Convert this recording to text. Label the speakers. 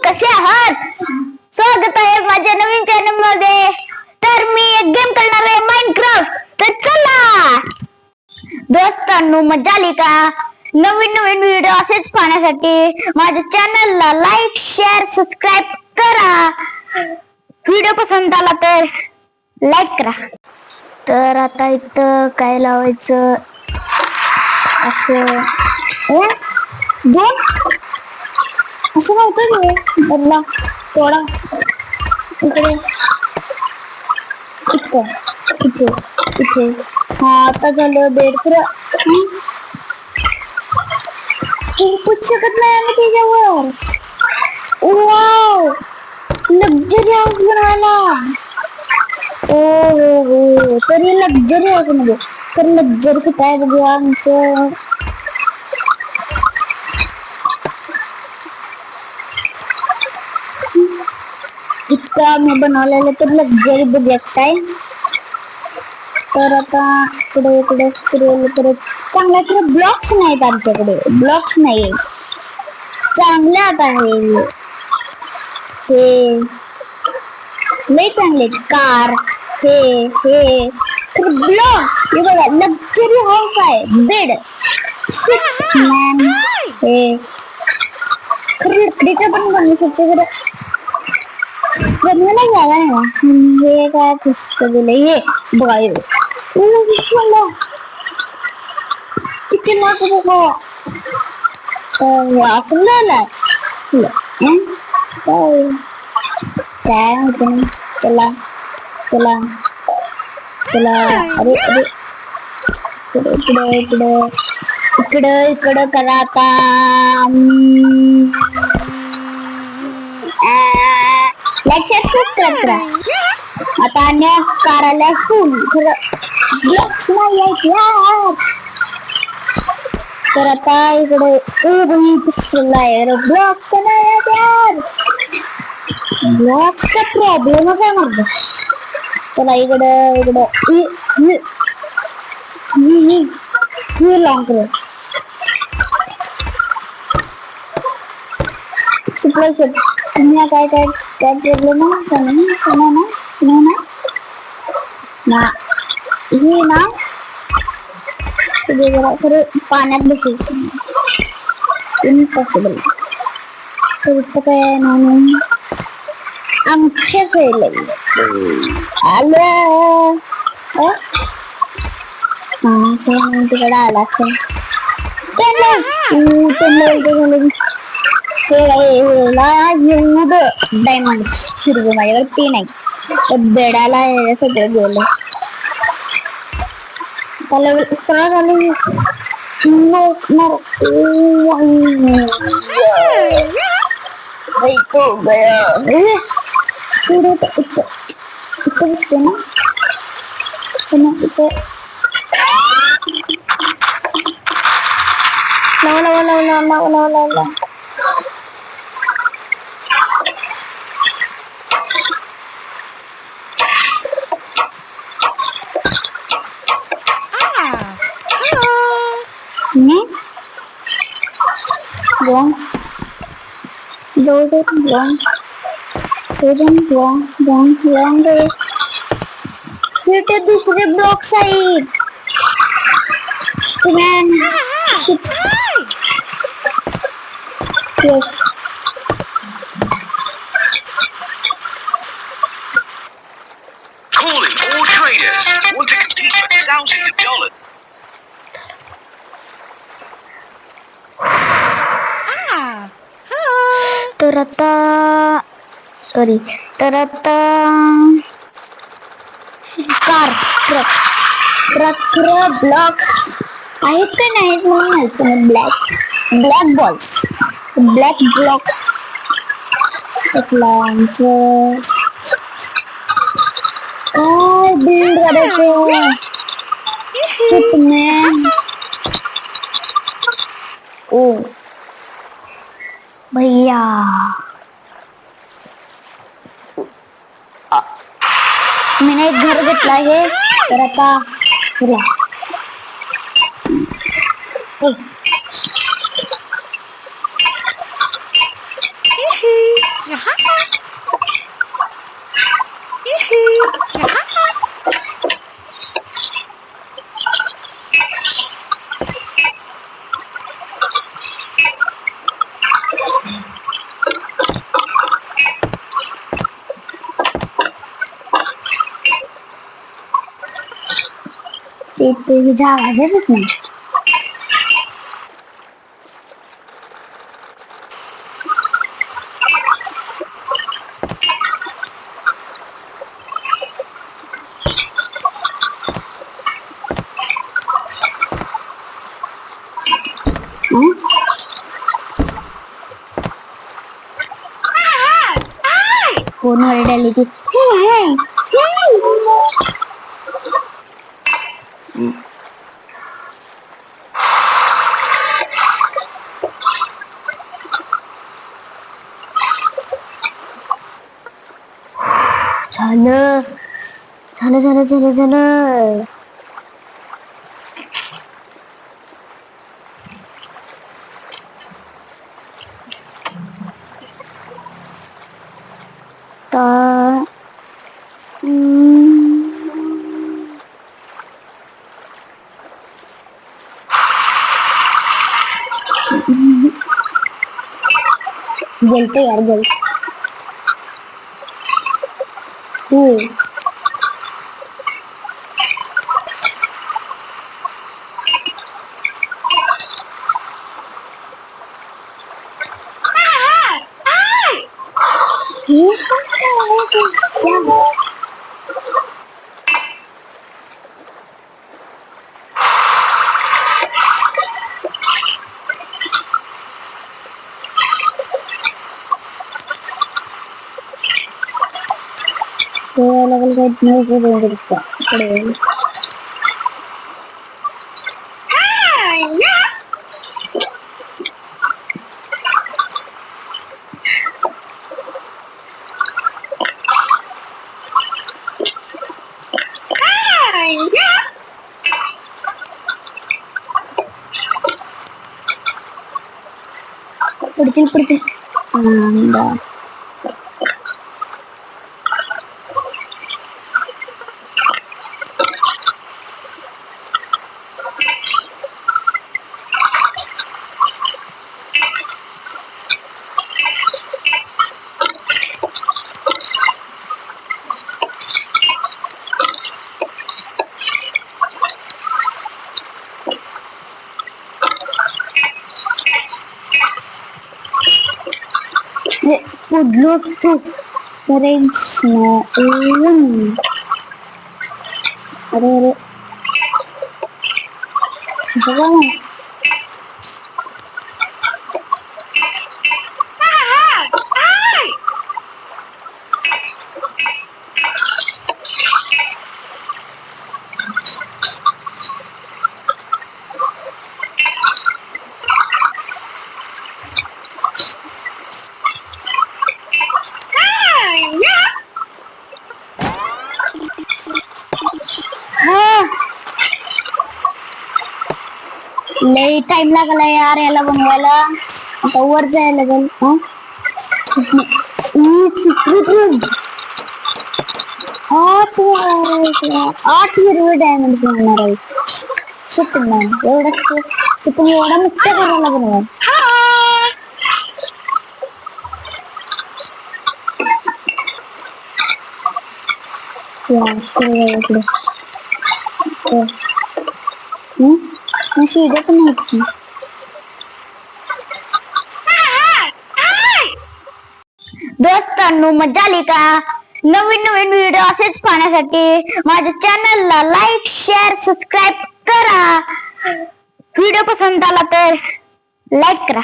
Speaker 1: कसे आहात? स्वागत आहे माझ्या नवीन चॅनल मध्ये. तर मी एक गेम करणार आहे, माइनक्राफ्ट. तर चला दोस्तांनो, मजा आली का? नवीन व्हिडिओ असेच पाहण्यासाठी माझ्या चॅनलला लाईक, शेअर, सबस्क्राईब करा. व्हिडिओ पसंत आला तर लाईक करा. तर आता इथं काय लावायचं, असं दोन असं नव्हतं बदला थोडा इकडे इथं इथे इथे. हा आता झालं बेड. पुछ शकत नाही आम्ही त्याच्यावर. वाव, लक्झरी हाऊस बनवायला. हो तर हे लक्झरी हाऊस मध्ये तर लक्झरी किती आहे बघूया आमचं. इतकं आम्ही बनवलेलं तर लक्झरी बघूया काय. तर आता इकडे इकडे स्क्रोल करत चांगल्या ब्लॉक्स नाहीत आमच्याकडे. ब्लॉक्स नाही चांगल्यात आहे हे लय चांगले कार. हे ब्लॉक्स हे बघा, लक्झरी हाऊस आहे. बेड मॅन हे लकडीचं पण बनवू शकतो. बनवायला जागा नाही ना. हे काय पुस्तक दिलं हे बघा. किती लाख बघा असं काय होतं. चला चला चला. अरे अरे इकडे इकडे इकडे इकडे करा आता. आता अन्य काराला फुल ब्लॉक्स नाही आहेत यार. तर आता इकडे ब्लॉक्स नाही आहेत यार. ब्लॉक्सचा प्रॉब्लेम काय म्हणतो. चला इकडं इकडं लॉंग तुम्ही काय काय काय प्रॉब्लेम ना ही ना खरं पाण्यात बसेल इम्पॉसिबल. तर इथं काय आहे ना आमच्या साईडला आलं. तिकडे आला असेल एवढं डायमंड्स फिरवू माझ्याकडे ते नाही. तर बेडाला सगळं गेलं. त्याला झालं तो गया इथं बसते ना इथं. लावा ते दुसरे ब्लॉक्स आहेत. Yes.
Speaker 2: Calling all traders. Want to compete for thousands of dollars?
Speaker 1: तर आता कार ट्रक ब्लॉक्स आहेत का नाहीत म्हणून ब्लॅक बॉल्स ब्लॅक ब्लॉक काय बिल्ड करायचं. ओ भैया मैंने एक घर घेतला आहे. तर आता ते झाड येतच नाही. कोण ओरडायली ती? झालं झालं झालं झालं झालं. तर गेलते यार गेल तू level guide नहीं करेंगे इसका पड़ेगा. Percil. Anda. Pudlos tuh range-nya ada लई टाइम लागला यार याला बनवायला. आता वर जायला लागेल. 8 हिरवे डायमंड मिळणार आहे. सुपरमॅन एवढा मुक्त करायला लागला. शिडच नाही. दोस्तांनो मजा आली का? नवीन व्हिडिओ असेच पाहण्यासाठी माझ्या चॅनलला लाईक शेअर सबस्क्राईब करा. व्हिडिओ पसंत आला तर लाईक करा.